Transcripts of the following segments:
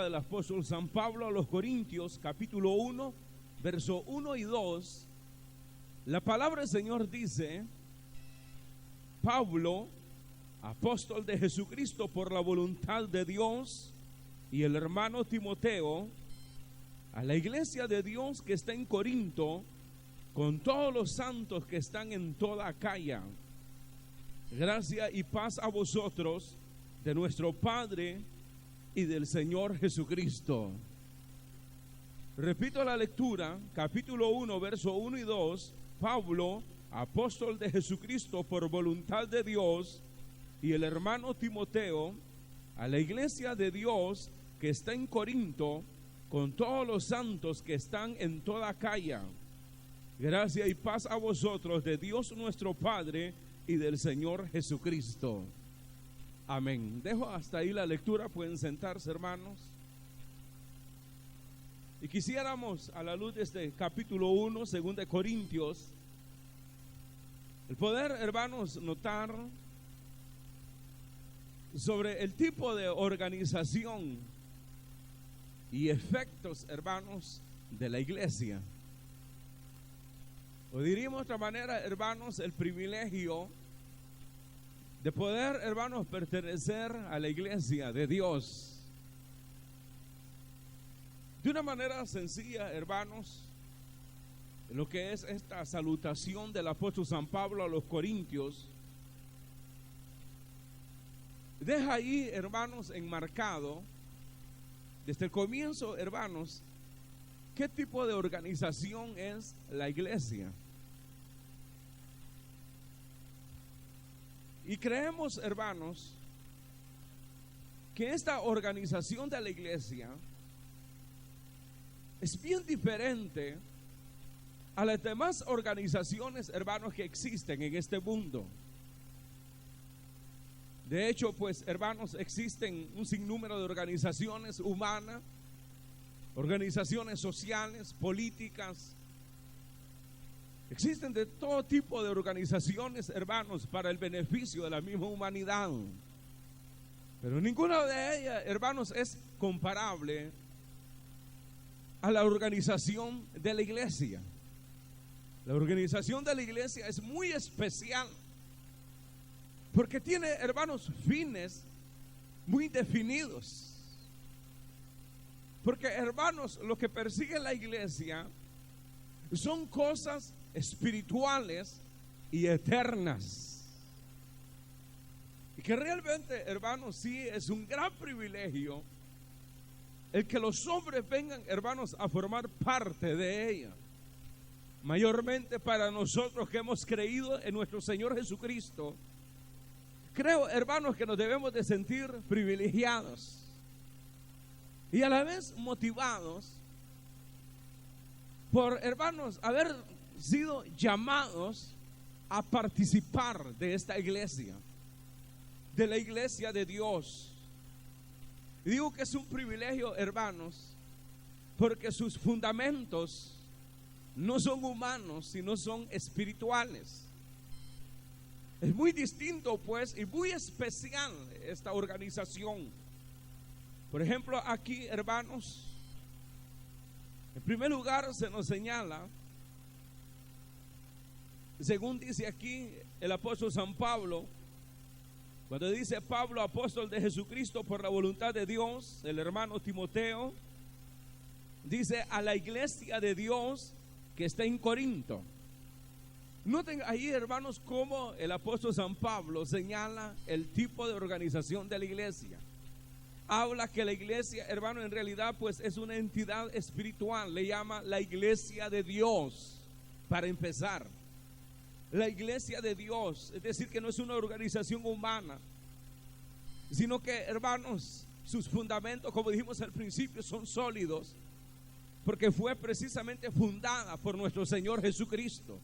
del apóstol San Pablo a los Corintios, capítulo 1, verso 1 y 2, la palabra del Señor dice: Pablo, apóstol de Jesucristo por la voluntad de Dios, y el hermano Timoteo, a la iglesia de Dios que está en Corinto, con todos los santos que están en toda Acaya. Gracia y paz a vosotros, de nuestro Padre y del Señor Jesucristo. Repito la lectura, capítulo 1, verso 1 y 2. Pablo, apóstol de Jesucristo por voluntad de Dios, y el hermano Timoteo, a la iglesia de Dios que está en Corinto, con todos los santos que están en toda Acaya. Gracia y paz a vosotros, de Dios nuestro Padre y del Señor Jesucristo. Amén. Dejo hasta ahí la lectura. Pueden sentarse, hermanos. Y quisiéramos, a la luz de este capítulo 1, 2 Corintios, el poder, hermanos, notar sobre el tipo de organización y efectos, hermanos, de la iglesia. O diríamos de otra manera, hermanos, el privilegio de poder, hermanos, pertenecer a la iglesia de Dios. De una manera sencilla, hermanos, lo que es esta salutación del apóstol San Pablo a los Corintios, deja ahí, hermanos, enmarcado desde el comienzo, hermanos, qué tipo de organización es la iglesia. Y creemos, hermanos, que esta organización de la iglesia es bien diferente a las demás organizaciones, hermanos, que existen en este mundo. De hecho, pues, hermanos, existen un sinnúmero de organizaciones humanas, organizaciones sociales, políticas. Existen de todo tipo de organizaciones, hermanos, para el beneficio de la misma humanidad. Pero ninguna de ellas, hermanos, es comparable a la organización de la iglesia. La organización de la iglesia es muy especial porque tiene, hermanos, fines muy definidos. Porque, hermanos, lo que persigue la iglesia son cosas espirituales y eternas. Y que realmente, hermanos, sí es un gran privilegio el que los hombres vengan, hermanos, a formar parte de ella. Mayormente para nosotros que hemos creído en nuestro Señor Jesucristo. Creo, hermanos, que nos debemos de sentir privilegiados y a la vez motivados por, hermanos, haber sido llamados a participar de esta iglesia, de la iglesia de Dios. Y digo que es un privilegio, hermanos, porque sus fundamentos no son humanos, sino son espirituales. Es muy distinto, pues, y muy especial esta organización. Por ejemplo, aquí, hermanos, en primer lugar se nos señala, según dice aquí el apóstol San Pablo, cuando dice Pablo, apóstol de Jesucristo por la voluntad de Dios, el hermano Timoteo, dice a la iglesia de Dios que está en Corinto. Noten ahí, hermanos, cómo el apóstol San Pablo señala el tipo de organización de la iglesia. Habla que la iglesia, hermano, en realidad pues es una entidad espiritual. Le llama la iglesia de Dios, para empezar. La iglesia de Dios, es decir, que no es una organización humana, sino que, hermanos, sus fundamentos, como dijimos al principio, son sólidos, porque fue precisamente fundada por nuestro Señor Jesucristo.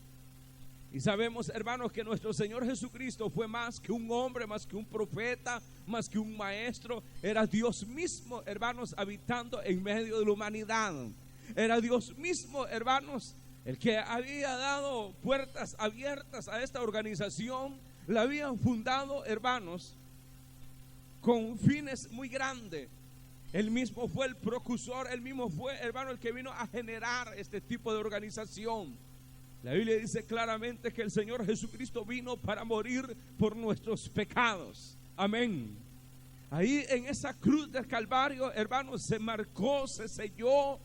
Y sabemos, hermanos, que nuestro Señor Jesucristo fue más que un hombre, más que un profeta, más que un maestro. Era Dios mismo, hermanos, habitando en medio de la humanidad. Era Dios mismo, hermanos, el que había dado puertas abiertas a esta organización. La habían fundado, hermanos, con fines muy grandes. Él mismo fue el precursor, él mismo fue, hermano, el que vino a generar este tipo de organización. La Biblia dice claramente que el Señor Jesucristo vino para morir por nuestros pecados. Amén. Ahí en esa cruz del Calvario, hermano, se marcó, se selló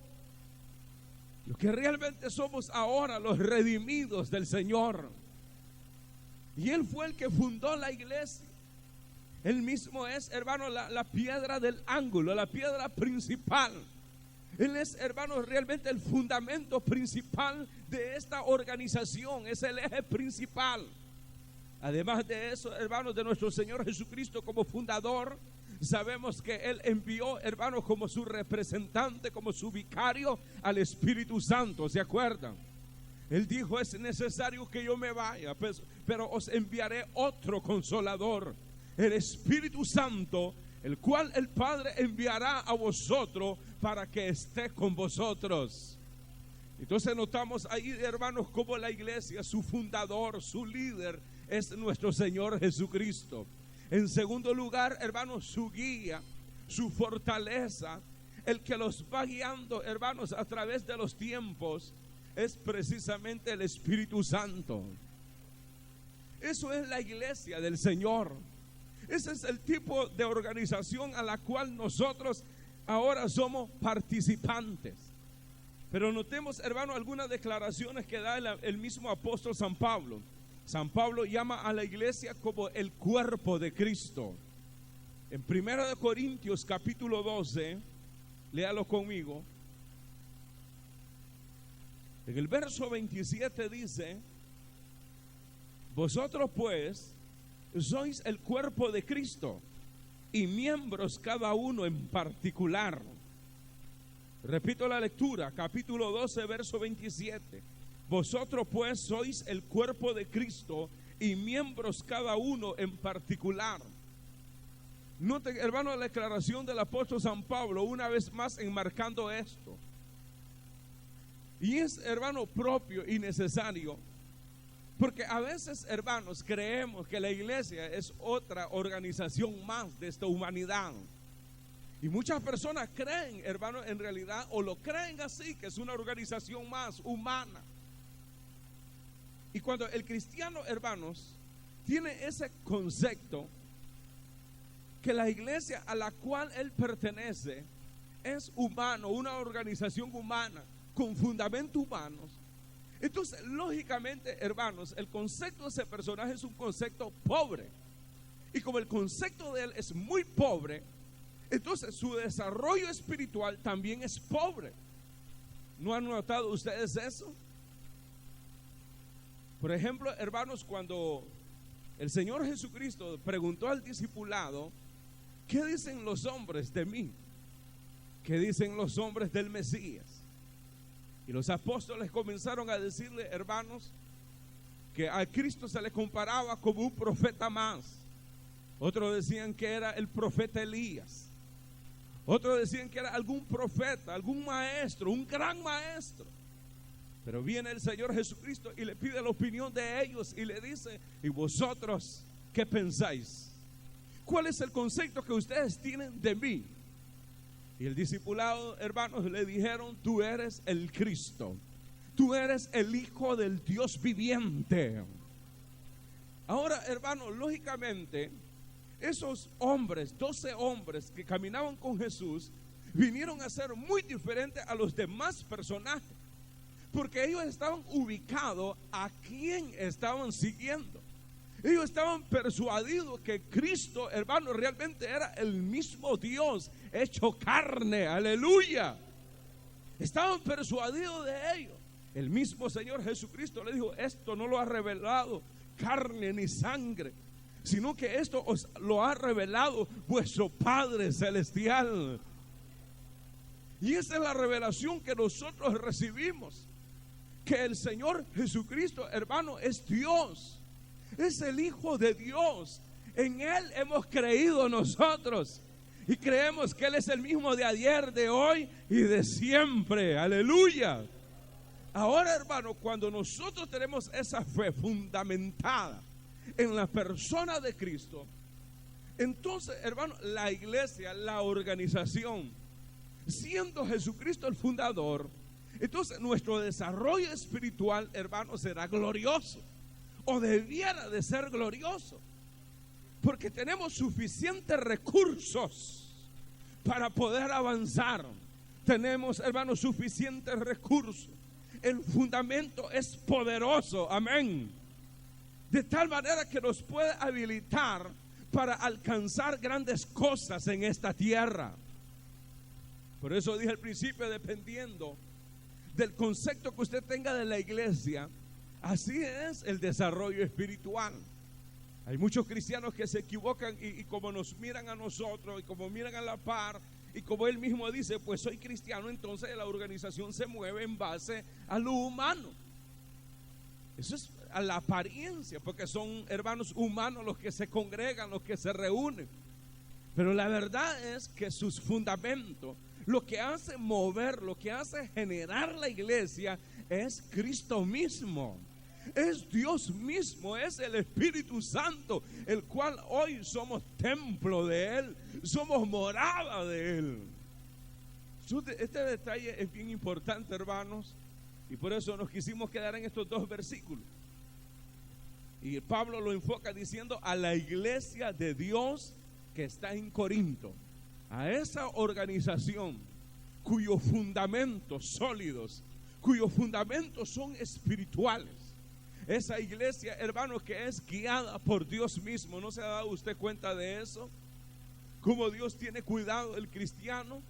lo que realmente somos ahora, los redimidos del Señor. Y Él fue el que fundó la iglesia. Él mismo es, hermano, la piedra del ángulo, la piedra principal. Él es, hermano, realmente el fundamento principal de esta organización. Es el eje principal. Además de eso, hermanos, de nuestro Señor Jesucristo como fundador, sabemos que Él envió, hermanos, como su representante, como su vicario, al Espíritu Santo. ¿Se acuerdan? Él dijo: es necesario que yo me vaya, pero os enviaré otro consolador, el Espíritu Santo, el cual el Padre enviará a vosotros para que esté con vosotros. Entonces notamos ahí, hermanos, como la iglesia, su fundador, su líder, es nuestro Señor Jesucristo. En segundo lugar, hermanos, su guía, su fortaleza, el que los va guiando, hermanos, a través de los tiempos, es precisamente el Espíritu Santo. Eso es la iglesia del Señor. Ese es el tipo de organización a la cual nosotros ahora somos participantes. Pero notemos, hermano, algunas declaraciones que da el mismo apóstol San Pablo. San Pablo llama a la iglesia como el cuerpo de Cristo. En 1 Corintios capítulo 12, léalo conmigo. En el verso 27 dice: vosotros pues sois el cuerpo de Cristo y miembros cada uno en particular. Repito la lectura, capítulo 12, verso 27. Vosotros pues sois el cuerpo de Cristo y miembros cada uno en particular. Noten, hermano, la declaración del apóstol San Pablo, una vez más enmarcando esto. Y es, hermano, propio y necesario, porque a veces, hermanos, creemos que la iglesia es otra organización más de esta humanidad. Y muchas personas creen, hermano, en realidad, o lo creen así, que es una organización más humana. Y cuando el cristiano, hermanos, tiene ese concepto, que la iglesia a la cual él pertenece es humano, una organización humana, con fundamentos humanos, entonces, lógicamente, hermanos, el concepto de ese personaje es un concepto pobre. Y como el concepto de él es muy pobre, entonces su desarrollo espiritual también es pobre. ¿No han notado ustedes eso? Por ejemplo, hermanos, cuando el Señor Jesucristo preguntó al discipulado: ¿qué dicen los hombres de mí? ¿Qué dicen los hombres del Mesías? Y los apóstoles comenzaron a decirle, hermanos, que a Cristo se le comparaba como un profeta más. Otros decían que era el profeta Elías. Otros decían que era algún profeta, algún maestro, un gran maestro. Pero viene el Señor Jesucristo y le pide la opinión de ellos y le dice: ¿y vosotros qué pensáis? ¿Cuál es el concepto que ustedes tienen de mí? Y el discipulado, hermanos, le dijeron: tú eres el Cristo, tú eres el Hijo del Dios viviente. Ahora, hermanos, lógicamente, esos hombres, 12 hombres que caminaban con Jesús, vinieron a ser muy diferentes a los demás personajes, porque ellos estaban ubicados a quién estaban siguiendo. Ellos estaban persuadidos que Cristo, hermano, realmente era el mismo Dios hecho carne. Aleluya. Estaban persuadidos de ello. El mismo Señor Jesucristo le dijo: esto no lo ha revelado carne ni sangre, sino que esto os lo ha revelado vuestro Padre Celestial. Y esa es la revelación que nosotros recibimos, que el Señor Jesucristo, hermano, es Dios. Es el Hijo de Dios. En Él hemos creído nosotros. Y creemos que Él es el mismo de ayer, de hoy y de siempre. Aleluya. Ahora, hermano, cuando nosotros tenemos esa fe fundamentada en la persona de Cristo, Entonces, hermano, la iglesia, la organización, siendo Jesucristo el fundador, entonces nuestro desarrollo espiritual, hermano, será glorioso, o debiera de ser glorioso, porque tenemos suficientes recursos para poder avanzar. Tenemos, hermanos, suficientes recursos. El fundamento es poderoso, amén, de tal manera que nos puede habilitar para alcanzar grandes cosas en esta tierra. Por eso dije al principio, dependiendo del concepto que usted tenga de la iglesia, así es el desarrollo espiritual. Hay muchos cristianos que se equivocan y como nos miran a nosotros y como miran a la par, y como él mismo dice, pues soy cristiano, entonces la organización se mueve en base a lo humano. Eso es a la apariencia, porque son hermanos humanos los que se congregan, los que se reúnen. Pero la verdad es que sus fundamentos, lo que hace mover, lo que hace generar la iglesia es Cristo mismo. Es Dios mismo, es el Espíritu Santo, el cual hoy somos templo de Él, somos morada de Él. Este detalle es bien importante, hermanos, y por eso nos quisimos quedar en estos dos versículos. Y Pablo lo enfoca diciendo a la iglesia de Dios que está en Corinto, a esa organización cuyos fundamentos sólidos, cuyos fundamentos son espirituales. Esa iglesia, hermanos, que es guiada por Dios mismo. ¿No se ha dado usted cuenta de eso? Cómo Dios tiene cuidado del cristiano,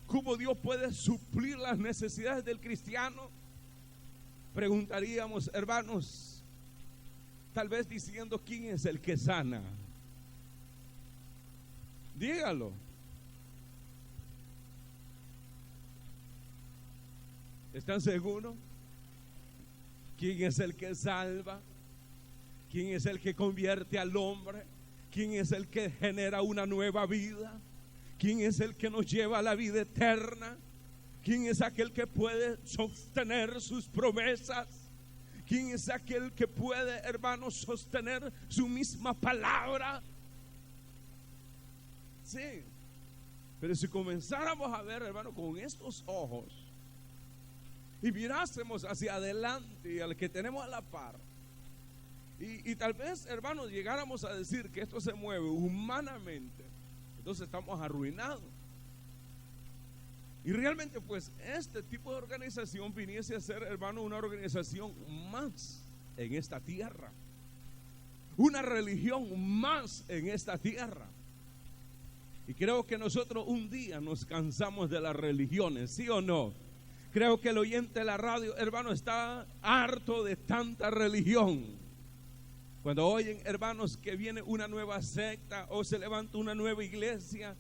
cómo Dios puede suplir las necesidades del cristiano. Preguntaríamos, hermanos, tal vez diciendo, ¿quién es el que sana? Dígalo. ¿Están seguros? ¿Quién es el que salva? ¿Quién es el que convierte al hombre? ¿Quién es el que genera una nueva vida? ¿Quién es el que nos lleva a la vida eterna? ¿Quién es aquel que puede sostener sus promesas? ¿Quién es aquel que puede, hermanos, sostener su misma palabra? Sí, pero si comenzáramos a ver, hermano, con estos ojos y mirásemos hacia adelante y al que tenemos a la par, y tal vez, hermanos, llegáramos a decir que esto se mueve humanamente, entonces estamos arruinados. Y realmente, pues, este tipo de organización viniese a ser, hermano, una organización más en esta tierra, una religión más en esta tierra. Y creo que nosotros un día nos cansamos de las religiones, ¿sí o no? Creo que el oyente de la radio, hermano, está harto de tanta religión. Cuando oyen, hermanos, que viene una nueva secta o se levanta una nueva iglesia,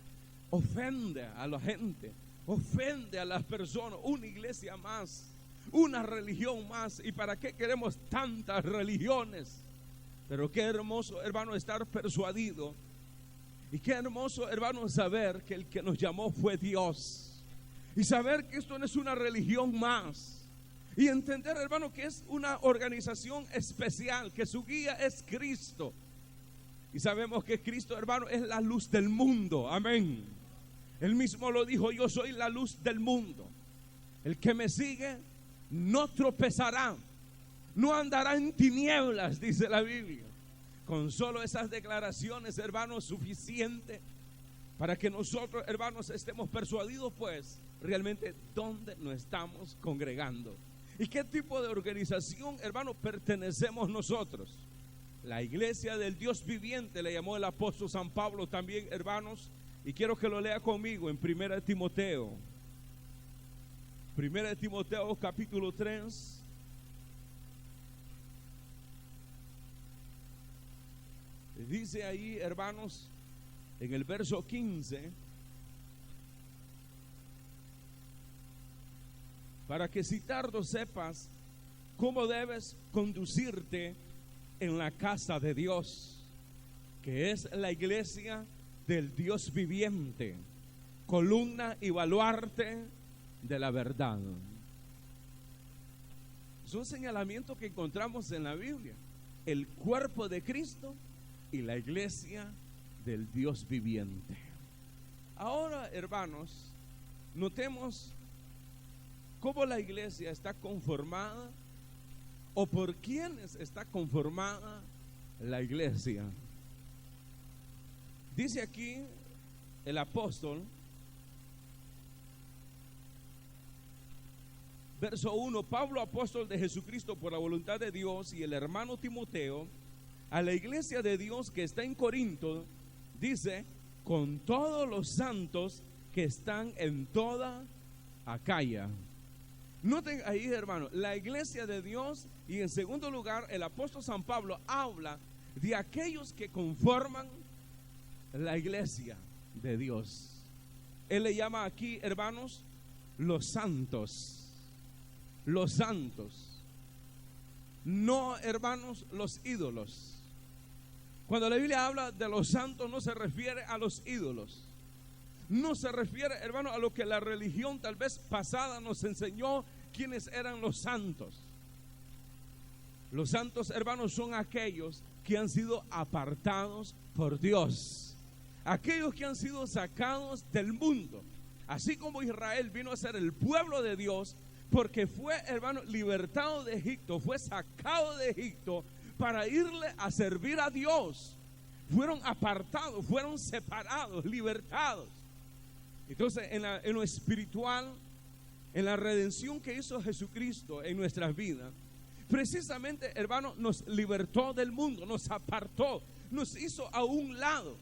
ofende a la gente, ofende a las personas. Una iglesia más, una religión más. ¿Y para qué queremos tantas religiones? Pero qué hermoso, hermano, estar persuadido. Y qué hermoso, hermano, saber que el que nos llamó fue Dios. Y saber que esto no es una religión más. Y entender, hermano, que es una organización especial, que su guía es Cristo. Y sabemos que Cristo, hermano, es la luz del mundo. Amén. Él mismo lo dijo, yo soy la luz del mundo. El que me sigue no tropezará, no andará en tinieblas, dice la Biblia. Con solo esas declaraciones, hermanos, suficiente para que nosotros, hermanos, estemos persuadidos, pues, realmente dónde nos estamos congregando. ¿Y qué tipo de organización, hermanos, pertenecemos nosotros? La iglesia del Dios viviente, le llamó el apóstol San Pablo también, hermanos, y quiero que lo lea conmigo en 1 Timoteo. 1 Timoteo capítulo 3. Dice ahí, hermanos, en el verso 15, para que si tardo sepas cómo debes conducirte en la casa de Dios, que es la iglesia del Dios viviente, columna y baluarte de la verdad. Es un señalamiento que encontramos en la Biblia. El cuerpo de Cristo y la iglesia del Dios viviente. Ahora, hermanos, notemos cómo la iglesia está conformada o por quiénes está conformada la iglesia. Dice aquí el apóstol, verso 1: Pablo, apóstol de Jesucristo por la voluntad de Dios, y el hermano Timoteo, a la iglesia de Dios que está en Corinto, dice, con todos los santos que están en toda Acaya. Noten ahí, hermano, la iglesia de Dios, y en segundo lugar, el apóstol San Pablo habla de aquellos que conforman la iglesia de Dios. Él le llama aquí, hermanos, los santos. Los santos. No, hermanos, los ídolos. Cuando la Biblia habla de los santos, no se refiere a los ídolos. No se refiere, hermano, a lo que la religión tal vez pasada nos enseñó quiénes eran los santos. Los santos, hermanos, son aquellos que han sido apartados por Dios, aquellos que han sido sacados del mundo, así como Israel vino a ser el pueblo de Dios, porque fue, hermano, libertado de Egipto, fue sacado de Egipto para irle a servir a Dios. Fueron apartados, fueron separados, libertados. Entonces, en lo espiritual, en la redención que hizo Jesucristo en nuestras vidas, precisamente, hermano, nos libertó del mundo, nos apartó, nos hizo a un lado,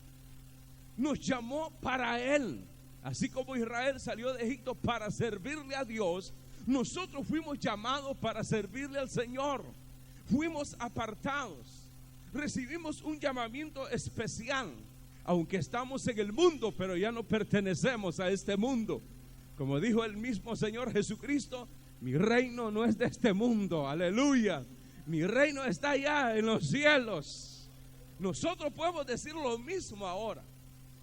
nos llamó para Él. Así como Israel salió de Egipto para servirle a Dios, nosotros fuimos llamados para servirle al Señor. Fuimos apartados, recibimos un llamamiento especial, aunque estamos en el mundo, pero ya no pertenecemos a este mundo. Como dijo el mismo Señor Jesucristo, mi reino no es de este mundo, aleluya. Mi reino está allá en los cielos. Nosotros podemos decir lo mismo ahora.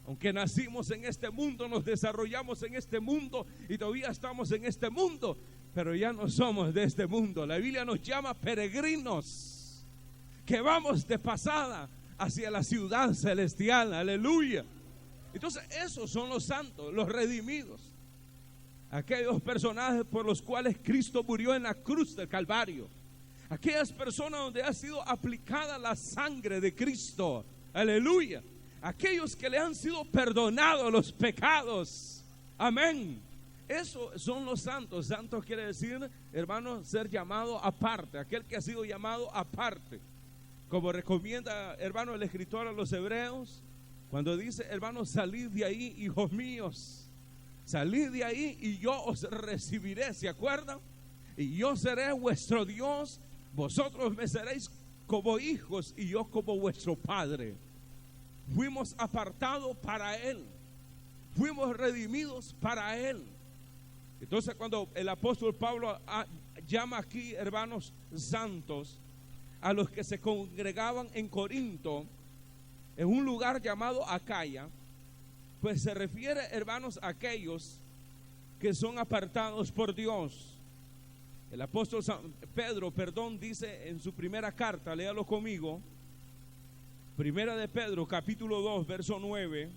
Aunque nacimos en este mundo, nos desarrollamos en este mundo y todavía estamos en este mundo, pero ya no somos de este mundo. La Biblia nos llama peregrinos, que vamos de pasada hacia la ciudad celestial, aleluya. Entonces esos son los santos, los redimidos, aquellos personajes por los cuales Cristo murió en la cruz del Calvario, aquellas personas donde ha sido aplicada la sangre de Cristo, aleluya. Aquellos que le han sido perdonados los pecados, amén. Esos son los santos. Santos quiere decir, hermano, ser llamado aparte, aquel que ha sido llamado aparte. Como recomienda, hermano, el escritor a los hebreos, cuando dice, hermano, salid de ahí, hijos míos, salid de ahí y yo os recibiré, ¿se acuerdan? Y yo seré vuestro Dios, vosotros me seréis como hijos y yo como vuestro Padre. Fuimos apartados para Él, fuimos redimidos para Él. Entonces, cuando el apóstol Pablo llama aquí, hermanos, santos, a los que se congregaban en Corinto, en un lugar llamado Acaya, pues se refiere, hermanos, a aquellos que son apartados por Dios. El apóstol Pedro, dice en su primera carta, léalo conmigo, Primera de Pedro, capítulo 2, verso 9,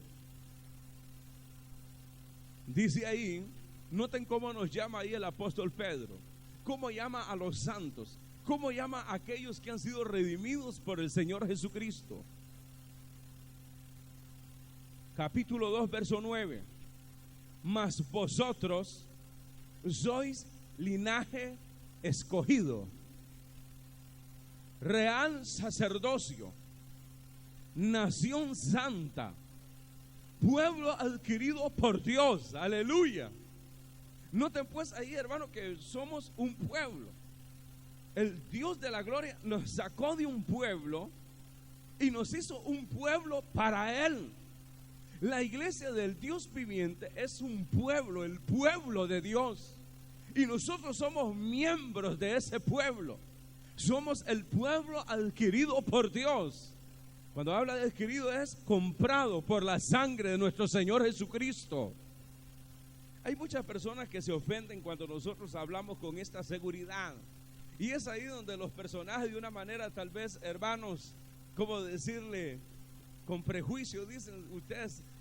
dice ahí, noten cómo nos llama ahí el apóstol Pedro, cómo llama a los santos, cómo llama a aquellos que han sido redimidos por el Señor Jesucristo. Capítulo 2, verso 9, mas vosotros sois linaje escogido, real sacerdocio, nación santa, pueblo adquirido por Dios, aleluya. Noten pues ahí, hermano, que somos un pueblo. El Dios de la gloria nos sacó de un pueblo y nos hizo un pueblo para Él. La iglesia del Dios viviente es un pueblo, el pueblo de Dios, y nosotros somos miembros de ese pueblo. Somos el pueblo adquirido por Dios. Cuando habla de adquirido es comprado por la sangre de nuestro Señor Jesucristo. Hay muchas personas que se ofenden cuando nosotros hablamos con esta seguridad. Y es ahí donde los personajes de una manera tal vez, hermanos, como decirle, con prejuicio dicen,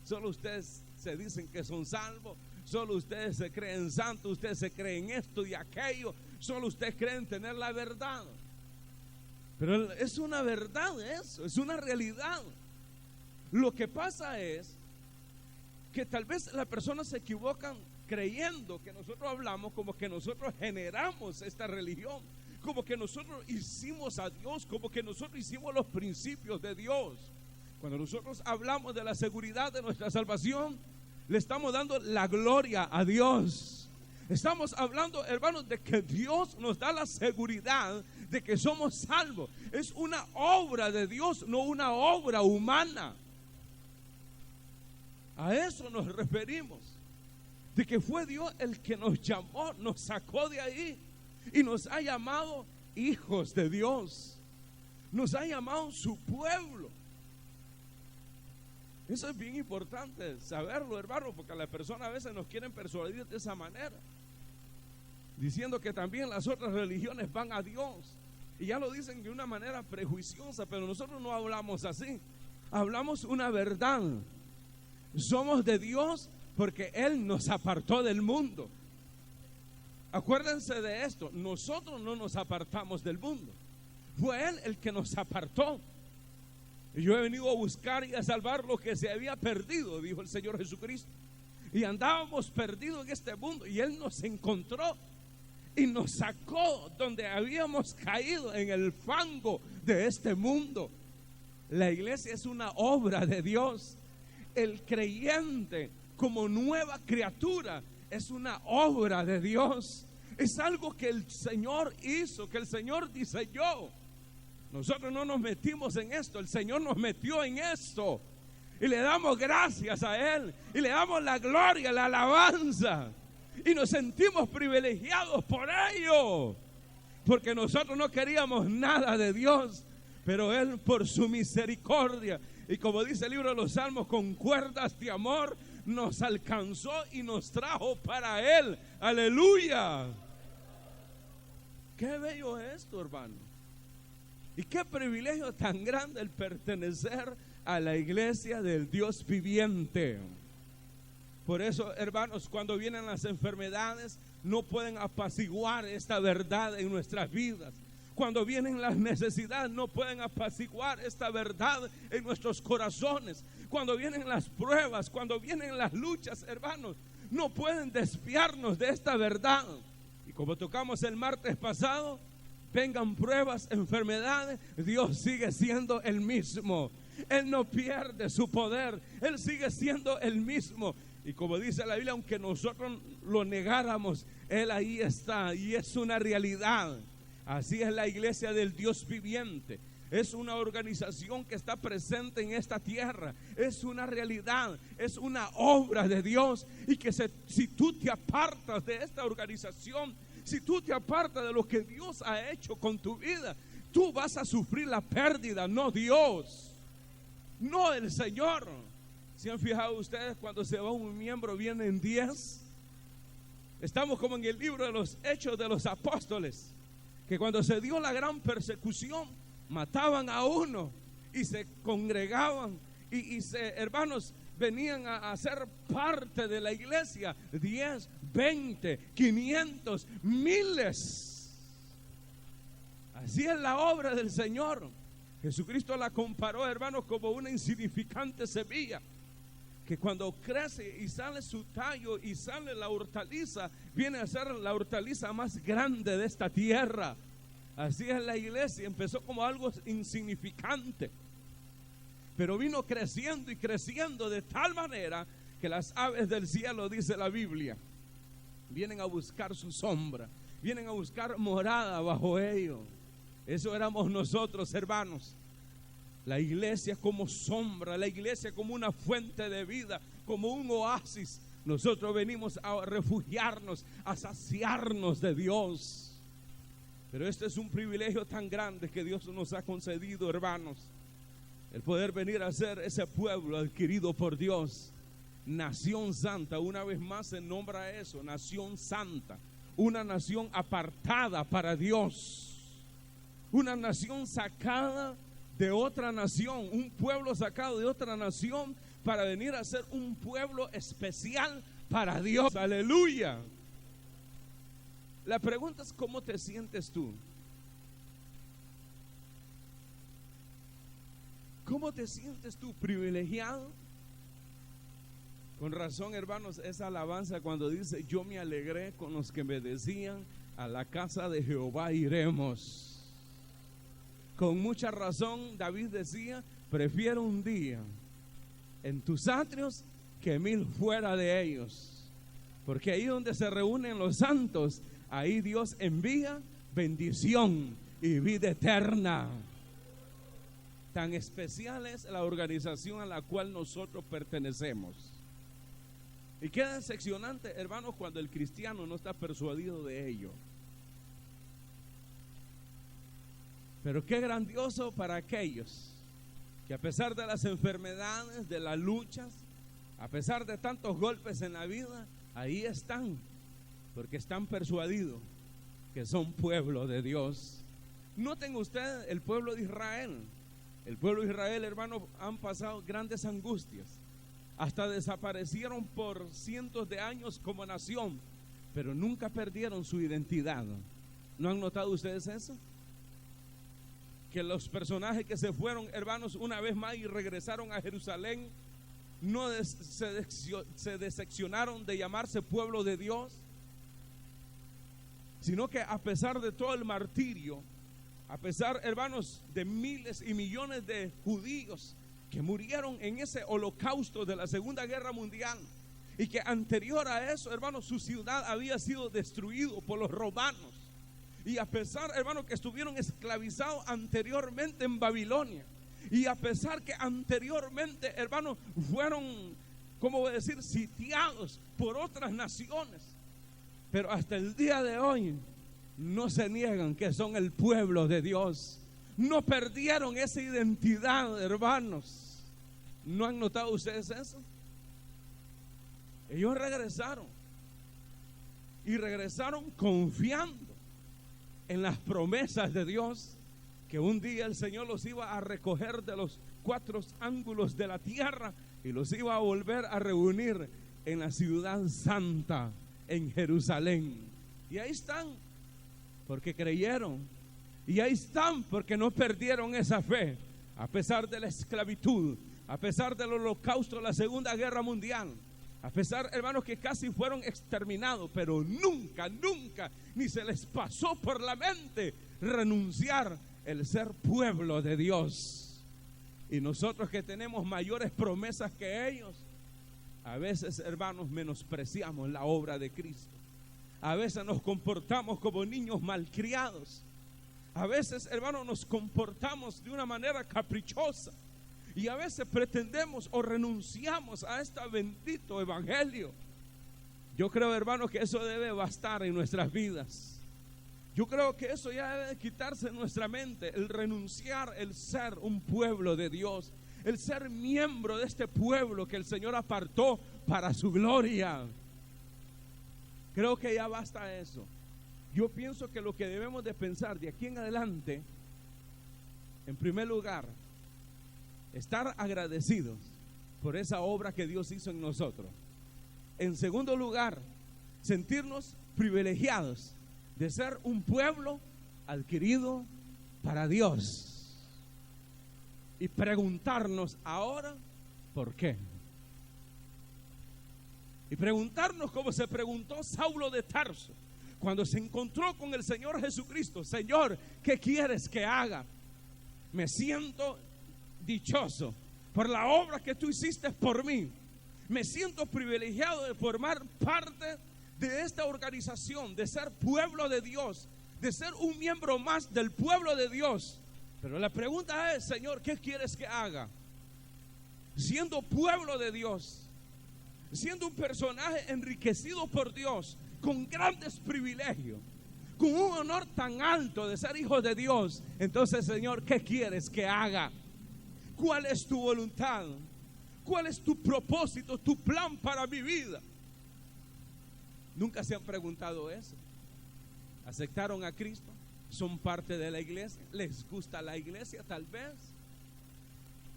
solo ustedes se dicen que son salvos, solo ustedes se creen santos, ustedes se creen esto y aquello, solo ustedes creen tener la verdad. Pero es una verdad eso, es una realidad. Lo que pasa es que tal vez las personas se equivocan creyendo que nosotros hablamos como que nosotros generamos esta religión, como que nosotros hicimos a Dios, como que nosotros hicimos los principios de Dios. Cuando nosotros hablamos de la seguridad de nuestra salvación, le estamos dando la gloria a Dios. Estamos hablando, hermanos, de que Dios nos da la seguridad de que somos salvos. Es una obra de Dios, no una obra humana. A eso nos referimos, de que fue Dios el que nos llamó, nos sacó de ahí y nos ha llamado hijos de Dios, nos ha llamado su pueblo. Eso es bien importante saberlo, hermano, porque las personas a veces nos quieren persuadir de esa manera, diciendo que también las otras religiones van a Dios, y ya lo dicen de una manera prejuiciosa, pero nosotros no hablamos así, hablamos una verdad. Somos de Dios porque Él nos apartó del mundo. Acuérdense de esto, nosotros no nos apartamos del mundo, fue Él el que nos apartó. Y yo he venido a buscar y a salvar lo que se había perdido, dijo el Señor Jesucristo. Y andábamos perdidos en este mundo y Él nos encontró y nos sacó donde habíamos caído, en el fango de este mundo. La iglesia es una obra de Dios. El creyente como nueva criatura es una obra de Dios. Es algo que el Señor hizo, que el Señor diseñó. Nosotros no nos metimos en esto, el Señor nos metió en esto. Y le damos gracias a Él, y le damos la gloria, la alabanza. Y nos sentimos privilegiados por ello. Porque nosotros no queríamos nada de Dios, pero Él por su misericordia, y como dice el libro de los Salmos, con cuerdas de amor nos alcanzó y nos trajo para Él. Aleluya. Qué bello es esto, hermano. Y qué privilegio tan grande el pertenecer a la iglesia del Dios viviente. Por eso, hermanos, cuando vienen las enfermedades, no pueden apaciguar esta verdad en nuestras vidas. Cuando vienen las necesidades, no pueden apaciguar esta verdad en nuestros corazones. Cuando vienen las pruebas, cuando vienen las luchas, hermanos, no pueden desviarnos de esta verdad. Y como tocamos el martes pasado, vengan pruebas, enfermedades, Dios sigue siendo el mismo. Él no pierde su poder, Él sigue siendo el mismo. Y como dice la Biblia, aunque nosotros lo negáramos, Él ahí está y es una realidad. Así es la iglesia del Dios viviente. Es una organización que está presente en esta tierra. Es una realidad, es una obra de Dios. Y que si tú te apartas de esta organización, si tú te apartas de lo que Dios ha hecho con tu vida, tú vas a sufrir la pérdida, no Dios, no el Señor. ¿Se han fijado ustedes cuando se va un miembro vienen 10? Estamos como en el libro de los Hechos de los Apóstoles, que cuando se dio la gran persecución, mataban a uno y se congregaban y hermanos, venían a ser parte de la iglesia, 10, 20, 500, miles. Así es la obra del Señor. Jesucristo la comparó, hermanos, como una insignificante semilla que cuando crece y sale su tallo y sale la hortaliza, viene a ser la hortaliza más grande de esta tierra. Así es la iglesia, empezó como algo insignificante, pero vino creciendo y creciendo de tal manera que las aves del cielo, dice la Biblia, vienen a buscar su sombra, vienen a buscar morada bajo ellos. Eso éramos nosotros, hermanos. La iglesia como sombra, la iglesia como una fuente de vida, como un oasis. Nosotros venimos a refugiarnos, a saciarnos de Dios. Pero este es un privilegio tan grande que Dios nos ha concedido, hermanos. El poder venir a ser ese pueblo adquirido por Dios. Nación santa, una vez más se nombra eso, nación santa. Una nación apartada para Dios. Una nación sacada de otra nación, un pueblo sacado de otra nación para venir a ser un pueblo especial para Dios. Aleluya. La pregunta es: ¿cómo te sientes tú? ¿Cómo te sientes tú? ¿Privilegiado? Con razón, hermanos, esa alabanza cuando dice: yo me alegré con los que me decían, a la casa de Jehová iremos. Con mucha razón David decía: prefiero un día en tus atrios que 1000 fuera de ellos. Porque ahí donde se reúnen los santos, ahí Dios envía bendición y vida eterna. Tan especial es la organización a la cual nosotros pertenecemos. Y queda decepcionante, hermanos, cuando el cristiano no está persuadido de ello. Pero qué grandioso para aquellos que a pesar de las enfermedades, de las luchas, a pesar de tantos golpes en la vida, ahí están, porque están persuadidos que son pueblo de Dios. Noten ustedes el pueblo de Israel. El pueblo de Israel, hermanos, han pasado grandes angustias. Hasta desaparecieron por cientos de años como nación, pero nunca perdieron su identidad. ¿No han notado ustedes eso? Que los personajes que se fueron, hermanos, una vez más y regresaron a Jerusalén, no se decepcionaron de llamarse pueblo de Dios, sino que a pesar de todo el martirio, a pesar, hermanos, de miles y millones de judíos que murieron en ese holocausto de la Segunda Guerra Mundial, y que anterior a eso, hermanos, su ciudad había sido destruido por los romanos, y a pesar, hermanos, que estuvieron esclavizados anteriormente en Babilonia, y a pesar que anteriormente, hermanos, fueron, ¿cómo voy a decir?, sitiados por otras naciones, pero hasta el día de hoy no se niegan que son el pueblo de Dios. No perdieron esa identidad, hermanos. ¿No han notado ustedes eso? Ellos regresaron, y regresaron confiando en las promesas de Dios, que un día el Señor los iba a recoger de los 4 ángulos de la tierra y los iba a volver a reunir en la ciudad santa, en Jerusalén. Y ahí están, porque creyeron. Y ahí están, porque no perdieron esa fe, a pesar de la esclavitud, a pesar del holocausto de la Segunda Guerra Mundial, a pesar, hermanos, que casi fueron exterminados, pero nunca, ni se les pasó por la mente renunciar el ser pueblo de Dios. Y nosotros que tenemos mayores promesas que ellos, a veces, hermanos, menospreciamos la obra de Cristo. A veces nos comportamos como niños malcriados. A veces, hermanos, nos comportamos de una manera caprichosa. Y a veces pretendemos o renunciamos a este bendito evangelio. Yo creo, hermanos, que eso debe bastar en nuestras vidas. Yo creo que eso ya debe quitarse de nuestra mente, el renunciar, el ser un pueblo de Dios, el ser miembro de este pueblo que el Señor apartó para su gloria. Creo que ya basta eso. Yo pienso que lo que debemos de pensar de aquí en adelante, en primer lugar, estar agradecidos por esa obra que Dios hizo en nosotros. En segundo lugar, sentirnos privilegiados de ser un pueblo adquirido para Dios. Y preguntarnos ahora, ¿por qué? Y preguntarnos como se preguntó Saulo de Tarso cuando se encontró con el Señor Jesucristo: Señor, ¿qué quieres que haga? Me siento dichoso por la obra que tú hiciste por mí. Me siento privilegiado de formar parte de esta organización, de ser pueblo de Dios, de ser un miembro más del pueblo de Dios. Pero la pregunta es: Señor, ¿qué quieres que haga? Siendo pueblo de Dios, siendo un personaje enriquecido por Dios, con grandes privilegios, con un honor tan alto de ser hijo de Dios, entonces, Señor, ¿qué quieres que haga? ¿Cuál es tu voluntad? ¿Cuál es tu propósito, tu plan para mi vida? ¿Nunca se han preguntado eso? ¿Aceptaron a Cristo? ¿Son parte de la iglesia? ¿Les gusta la iglesia tal vez?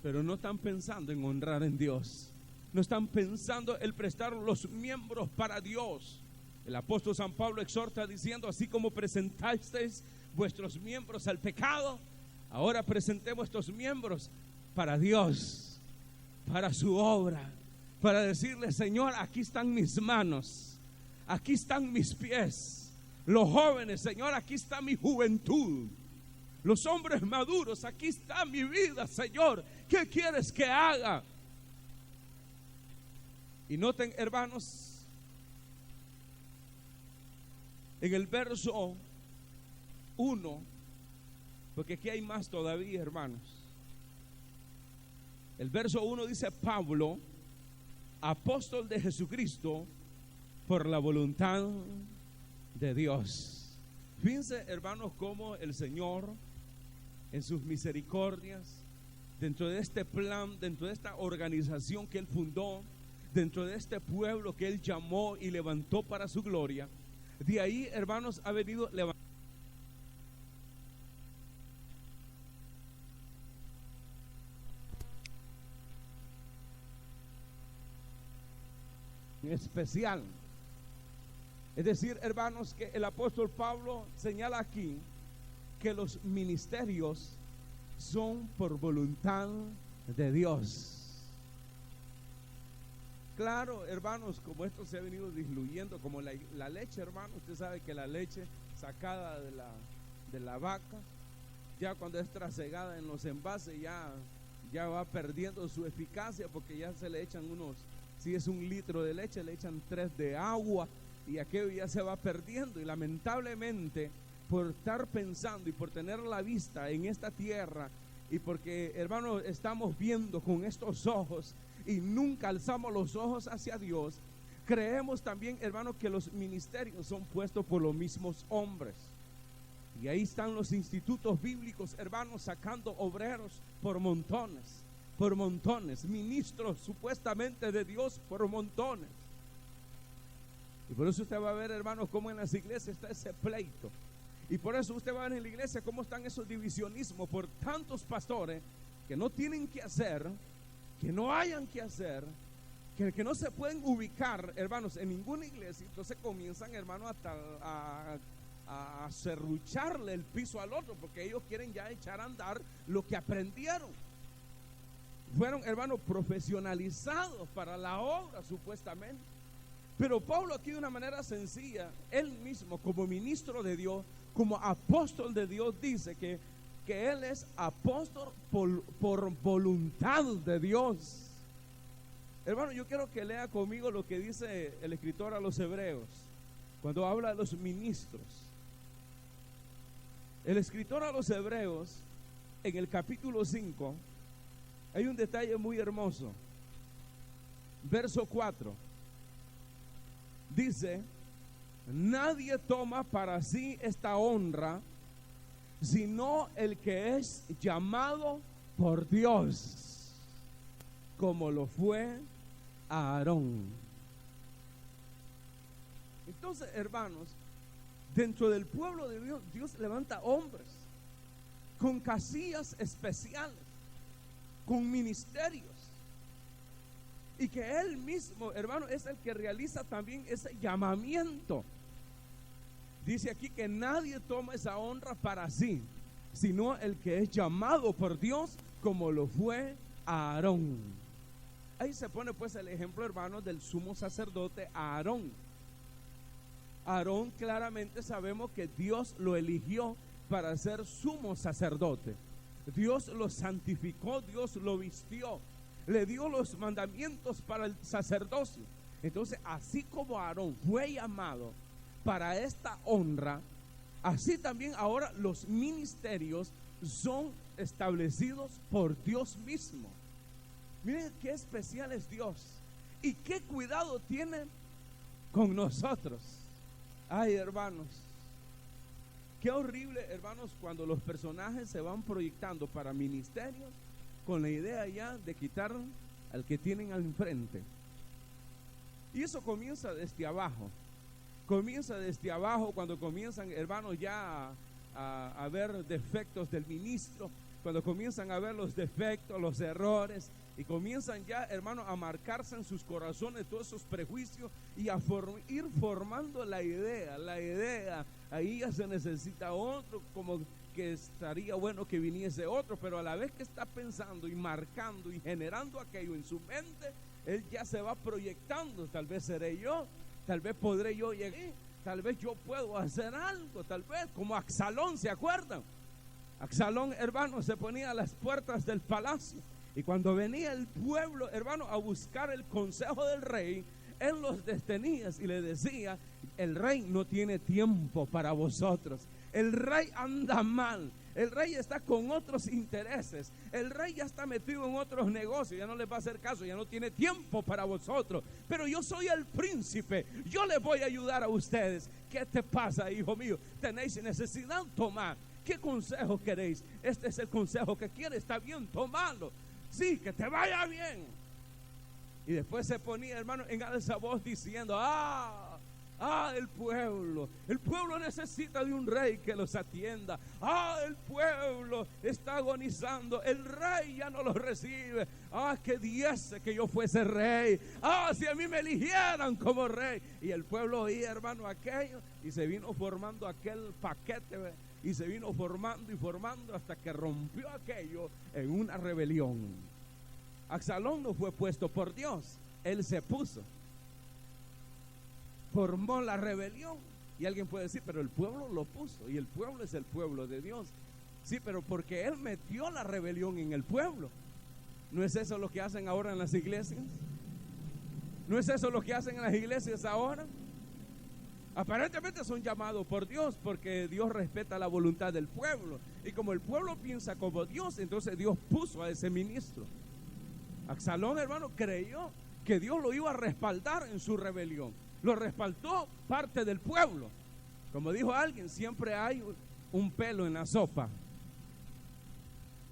pero no están pensando en honrar en Dios. No están pensando en prestar los miembros para Dios. El apóstol San Pablo exhorta diciendo: así como presentasteis vuestros miembros al pecado, ahora presentemos estos miembros para Dios, para su obra, para decirle: Señor, aquí están mis manos, aquí están mis pies. Los jóvenes, Señor, aquí está mi juventud. Los hombres maduros, aquí está mi vida, Señor. ¿Qué quieres que haga? Y noten, hermanos, en el verso 1, porque aquí hay más todavía, hermanos. El verso 1 dice: Pablo, apóstol de Jesucristo, por la voluntad de Dios. Fíjense, hermanos, cómo el Señor, en sus misericordias, dentro de este plan, dentro de esta organización que Él fundó, dentro de este pueblo que Él llamó y levantó para su gloria, de ahí, hermanos, ha venido levantando especial. Es decir, hermanos, que el apóstol Pablo señala aquí que los ministerios son por voluntad de Dios. Claro, hermanos, como esto se ha venido diluyendo, como la leche, hermano, usted sabe que la leche sacada de la vaca, ya cuando es trasegada en los envases, ya va perdiendo su eficacia, porque ya se le echan si es 1 litro de leche, le echan 3 de agua, y aquello ya se va perdiendo. Y lamentablemente, por estar pensando y por tener la vista en esta tierra, y porque, hermanos, estamos viendo con estos ojos y nunca alzamos los ojos hacia Dios, creemos también, hermanos, que los ministerios son puestos por los mismos hombres. Y ahí están los institutos bíblicos, hermanos, sacando obreros por montones, ministros supuestamente de Dios por montones. Y por eso usted va a ver, hermanos, cómo en las iglesias está ese pleito. Y por eso usted va a ver en la iglesia cómo están esos divisionismos por tantos pastores que no tienen que hacer, que no hayan que hacer, que no se pueden ubicar, hermanos, en ninguna iglesia. Entonces comienzan, hermanos, a serrucharle el piso al otro, porque ellos quieren ya echar a andar lo que aprendieron. Fueron, hermanos, profesionalizados para la obra, supuestamente. Pero Pablo aquí, de una manera sencilla, él mismo, como ministro de Dios, como apóstol de Dios, dice que él es apóstol por voluntad de Dios. Hermano, yo quiero que lea conmigo lo que dice el escritor a los hebreos cuando habla de los ministros. El escritor a los hebreos, en el capítulo 5, hay un detalle muy hermoso. Verso 4 dice: nadie toma para sí esta honra sino el que es llamado por Dios, como lo fue Aarón. Entonces, hermanos, dentro del pueblo de Dios, Dios levanta hombres con casillas especiales, con ministerios, y que Él mismo, hermano, es el que realiza también ese llamamiento. Dice aquí que nadie toma esa honra para sí, sino el que es llamado por Dios, como lo fue Aarón. Ahí se pone pues el ejemplo, hermano, del sumo sacerdote Aarón. Aarón, claramente sabemos que Dios lo eligió para ser sumo sacerdote. Dios lo santificó, Dios lo vistió, le dio los mandamientos para el sacerdocio. Entonces, así como Aarón fue llamado para esta honra, así también ahora los ministerios son establecidos por Dios mismo. Miren qué especial es Dios y qué cuidado tiene con nosotros. Ay, hermanos, qué horrible, hermanos, cuando los personajes se van proyectando para ministerios con la idea ya de quitar al que tienen al frente. Y eso comienza desde abajo. Comienza desde abajo cuando comienzan, hermanos, ya a ver defectos del ministro. cuando comienzan a ver los defectos, los errores, y comienzan ya, hermano, a marcarse en sus corazones todos esos prejuicios y a ir formando la idea, ahí ya se necesita otro, como que estaría bueno que viniese otro, pero a la vez que está pensando y marcando y generando aquello en su mente, él ya se va proyectando, tal vez seré yo, tal vez podré yo llegar, tal vez yo puedo hacer algo, tal vez, como Absalón, ¿se acuerdan? Absalón, hermano, se ponía a las puertas del palacio, y cuando venía el pueblo, hermano, a buscar el consejo del rey, él los detenía y le decía: el rey no tiene tiempo para vosotros, el rey anda mal, el rey está con otros intereses, el rey ya está metido en otros negocios, ya no les va a hacer caso, ya no tiene tiempo para vosotros, pero yo soy el príncipe, yo les voy a ayudar a ustedes. ¿Qué te pasa, hijo mío? ¿Tenéis necesidad? Tomad. ¿Qué consejo queréis? Este es el consejo que quiere, está bien, tomalo. Sí, que te vaya bien. Y después se ponía, hermano, en alza voz diciendo: el pueblo necesita de un rey que los atienda. El pueblo está agonizando, el rey ya no los recibe. Que diese que yo fuese rey. Si a mí me eligieran como rey. Y el pueblo oía, hermano, aquello, y se vino formando aquel paquete, y se vino formando y formando hasta que rompió aquello en una rebelión. Absalón no fue puesto por Dios, él se puso, formó la rebelión. Y alguien puede decir: pero el pueblo lo puso, y el pueblo es el pueblo de Dios. Sí, pero porque él metió la rebelión en el pueblo. ¿No es eso lo que hacen ahora en las iglesias? ¿No es eso lo que hacen en las iglesias ahora? Aparentemente son llamados por Dios, porque Dios respeta la voluntad del pueblo, y como el pueblo piensa como Dios, entonces Dios puso a ese ministro. Absalón, hermano, creyó que Dios lo iba a respaldar en su rebelión. Lo respaldó parte del pueblo. Como dijo alguien, siempre hay un pelo en la sopa.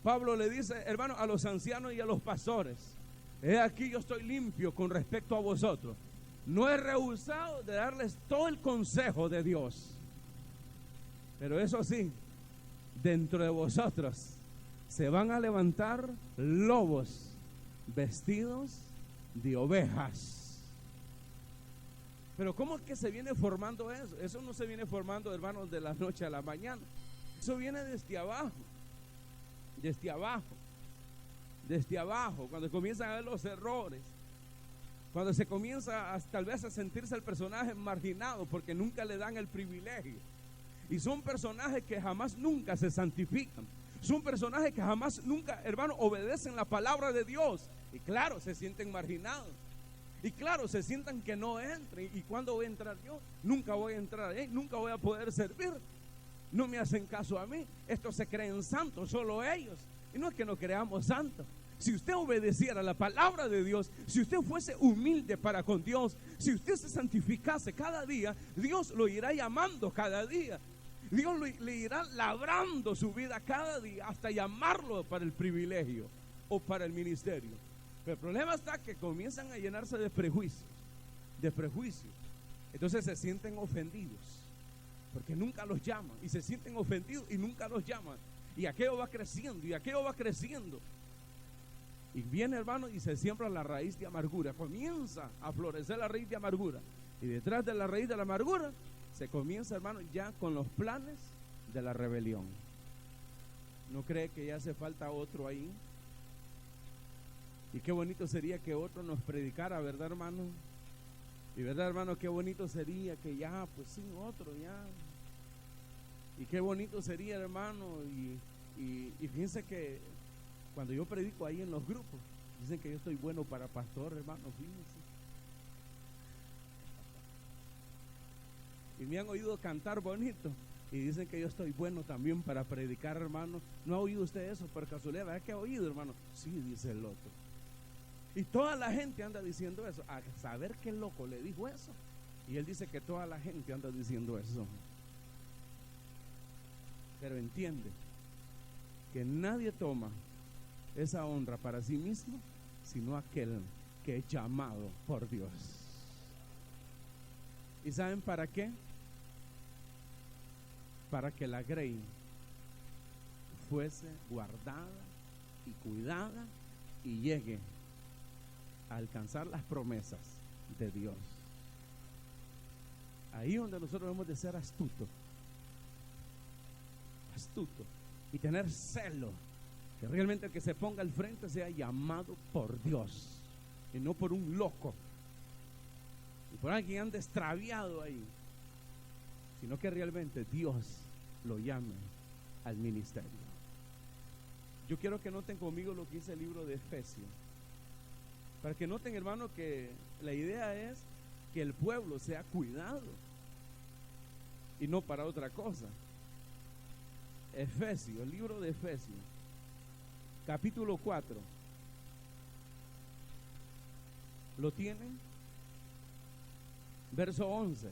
Pablo le dice, hermano, a los ancianos y a los pastores: he aquí, yo estoy limpio con respecto a vosotros. No he rehusado de darles todo el consejo de Dios. Pero eso sí, dentro de vosotros se van a levantar lobos vestidos de ovejas. Pero ¿cómo es que se viene formando eso? Eso no se viene formando, hermanos, de la noche a la mañana. Eso viene desde abajo. Desde abajo. Desde abajo. Cuando comienzan a ver los errores. Cuando se comienza tal vez a sentirse el personaje marginado porque nunca le dan el privilegio. Y son personajes que jamás nunca se santifican. Son personajes que jamás nunca, hermano, obedecen la palabra de Dios. Y claro, se sienten marginados. Y claro, se sientan que no entren. ¿Y cuándo voy a entrar yo? Nunca voy a entrar ahí, nunca voy a poder servir. No me hacen caso a mí. Estos se creen santos, solo ellos. Y no es que no creamos santos. Si usted obedeciera la palabra de Dios, si usted fuese humilde para con Dios, si usted se santificase cada día, Dios lo irá llamando cada día. Dios le irá labrando su vida cada día hasta llamarlo para el privilegio o para el ministerio. Pero el problema está que comienzan a llenarse de prejuicios. Entonces se sienten ofendidos porque nunca los llaman, y se sienten ofendidos y nunca los llaman. Y aquello va creciendo y aquello va creciendo. Y viene, hermano, y se siembra la raíz de amargura. Comienza a florecer la raíz de amargura. Y detrás de la raíz de la amargura se comienza, hermano, ya con los planes de la rebelión. ¿No cree que ya hace falta otro ahí? Y qué bonito sería que otro nos predicara, ¿verdad, hermano? Y verdad, hermano, qué bonito sería que ya, pues sí, otro ya. Y qué bonito sería, hermano. Y fíjense que cuando yo predico ahí en los grupos, dicen que yo estoy bueno para pastor, hermano, fíjense. Y me han oído cantar bonito, y dicen que yo estoy bueno también para predicar, hermano. ¿No ha oído usted eso por casualidad? ¿Verdad que ha oído, hermano? Sí, dice el otro. Y toda la gente anda diciendo eso. A saber qué loco le dijo eso. Y él dice que toda la gente anda diciendo eso. Pero entiende que nadie toma esa honra para sí mismo, sino aquel que es llamado por Dios. ¿Y saben para qué? Para que la grey fuese guardada y cuidada y llegue a alcanzar las promesas de Dios. Ahí donde nosotros debemos de ser astutos y tener celo, que realmente el que se ponga al frente sea llamado por Dios y no por un loco y por alguien que ande extraviado ahí, sino que realmente Dios lo llame al ministerio. Yo quiero que noten conmigo lo que dice el libro de Efesios, para que noten, hermano, que la idea es que el pueblo sea cuidado y no para otra cosa. Efesios, el libro de Efesios, capítulo 4. ¿Lo tienen? Verso 11.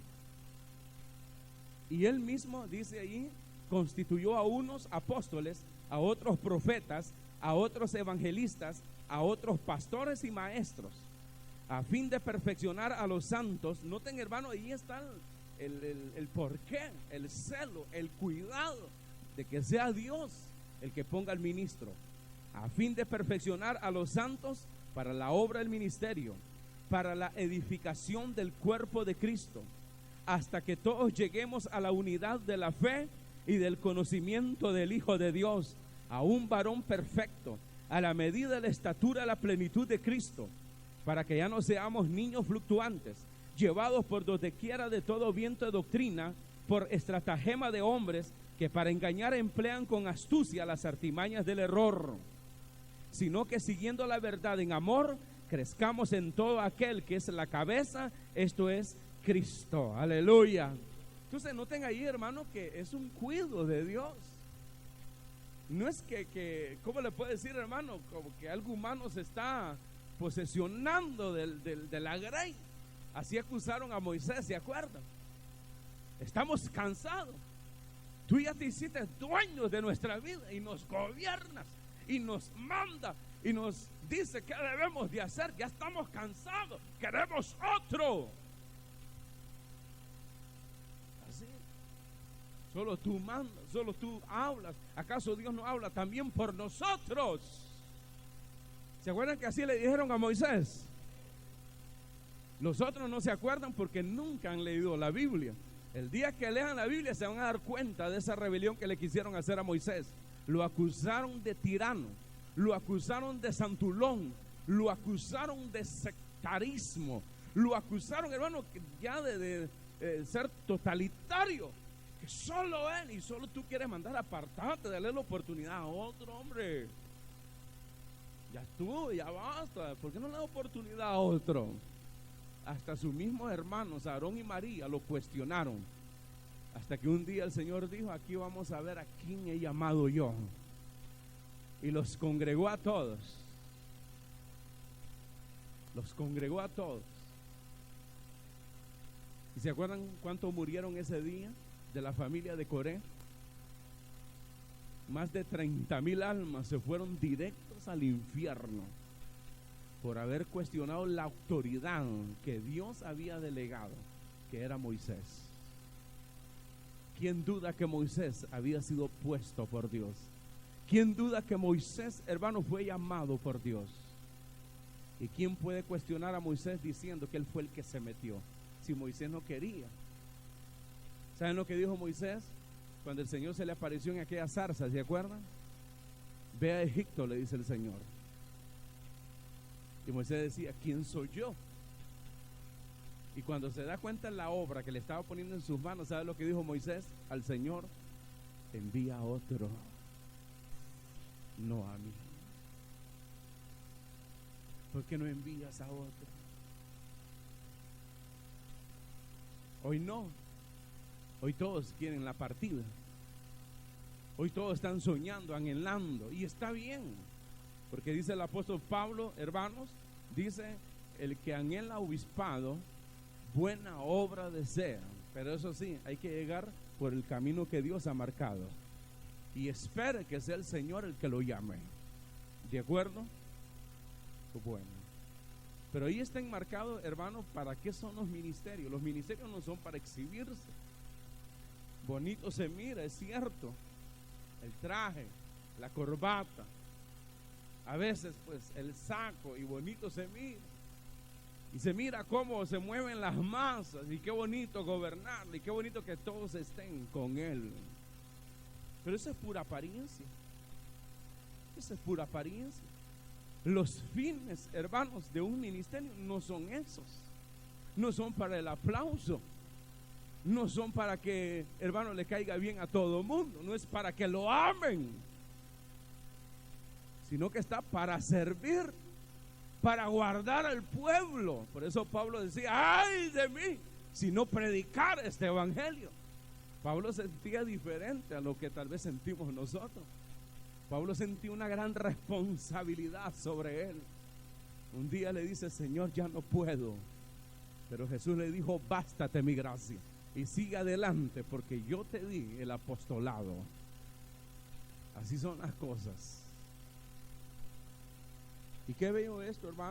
Y él mismo dice ahí: constituyó a unos apóstoles, a otros profetas, a otros evangelistas, a otros pastores y maestros, a fin de perfeccionar a los santos. Noten, hermano, ahí está el porqué, el celo, el cuidado de que sea Dios el que ponga al ministro, a fin de perfeccionar a los santos para la obra del ministerio, para la edificación del cuerpo de Cristo, hasta que todos lleguemos a la unidad de la fe y del conocimiento del Hijo de Dios, a un varón perfecto, a la medida de la estatura de la plenitud de Cristo, para que ya no seamos niños fluctuantes, llevados por donde quiera de todo viento de doctrina, por estratagema de hombres que para engañar emplean con astucia las artimañas del error, sino que siguiendo la verdad en amor, crezcamos en todo aquel que es la cabeza, esto es Cristo. Aleluya. Entonces noten ahí, hermano, que es un cuidado de Dios. No es que ¿cómo le puede decir, hermano? Como que algo humano se está posesionando de la grey. Así acusaron a Moisés, ¿se acuerdan? Estamos cansados. Tú ya te hiciste dueño de nuestra vida y nos gobiernas y nos manda y nos dice qué debemos de hacer. Ya estamos cansados, queremos otro. Así. Solo tú mandas, solo tú hablas. ¿Acaso Dios no habla también por nosotros? ¿Se acuerdan que así le dijeron a Moisés? Los otros no se acuerdan porque nunca han leído la Biblia. El día que lean la Biblia se van a dar cuenta de esa rebelión que le quisieron hacer a Moisés. Lo acusaron de tirano, lo acusaron de santulón, lo acusaron de sectarismo, lo acusaron, hermano, ya de ser totalitario, que solo él y solo tú quieres mandar apartarte, darle la oportunidad a otro hombre. Ya estuvo, ya basta. ¿Por qué no le da oportunidad a otro? Hasta sus mismos hermanos, Aarón y María, lo cuestionaron. Hasta que un día el Señor dijo: aquí vamos a ver a quién he llamado yo. Y los congregó a todos. Los congregó a todos. ¿Y se acuerdan cuántos murieron ese día de la familia de Coré? Más de 30,000 almas se fueron directos al infierno por haber cuestionado la autoridad que Dios había delegado, que era Moisés. ¿Quién duda que Moisés había sido puesto por Dios? ¿Quién duda que Moisés, hermano, fue llamado por Dios? ¿Y quién puede cuestionar a Moisés diciendo que él fue el que se metió? Si Moisés no quería. ¿Saben lo que dijo Moisés cuando el Señor se le apareció en aquella zarza? ¿Se acuerdan? Ve a Egipto, le dice el Señor. Y Moisés decía: ¿quién soy yo? Y cuando se da cuenta en la obra que le estaba poniendo en sus manos, ¿sabe lo que dijo Moisés al Señor? Envía a otro, no a mí. ¿Por qué no envías a otro? Hoy no. Hoy todos quieren la partida. Hoy todos están soñando, anhelando. Y está bien. Porque dice el apóstol Pablo, hermanos, dice: el que anhela obispado, buena obra desea. Pero eso sí, hay que llegar por el camino que Dios ha marcado. Y espere que sea el Señor el que lo llame. ¿De acuerdo? Bueno. Pero ahí está enmarcado, hermano, ¿para qué son los ministerios? Los ministerios no son para exhibirse. Bonito se mira, es cierto. El traje, la corbata, a veces pues el saco, y bonito se mira. Y se mira cómo se mueven las masas, y qué bonito gobernarlo, y qué bonito que todos estén con él. Pero eso es pura apariencia. Eso es pura apariencia. Los fines, hermanos, de un ministerio no son esos. No son para el aplauso. No son para que, hermano, le caiga bien a todo el mundo. No es para que lo amen. Sino que está para servir, para guardar al pueblo. Por eso Pablo decía, ¡ay de mí! Si no predicar este evangelio. Pablo sentía diferente a lo que tal vez sentimos nosotros. Pablo sentía una gran responsabilidad sobre él. Un día le dice, Señor, ya no puedo. Pero Jesús le dijo, bástate mi gracia. Y sigue adelante porque yo te di el apostolado. Así son las cosas. ¿Y qué veo esto, hermano?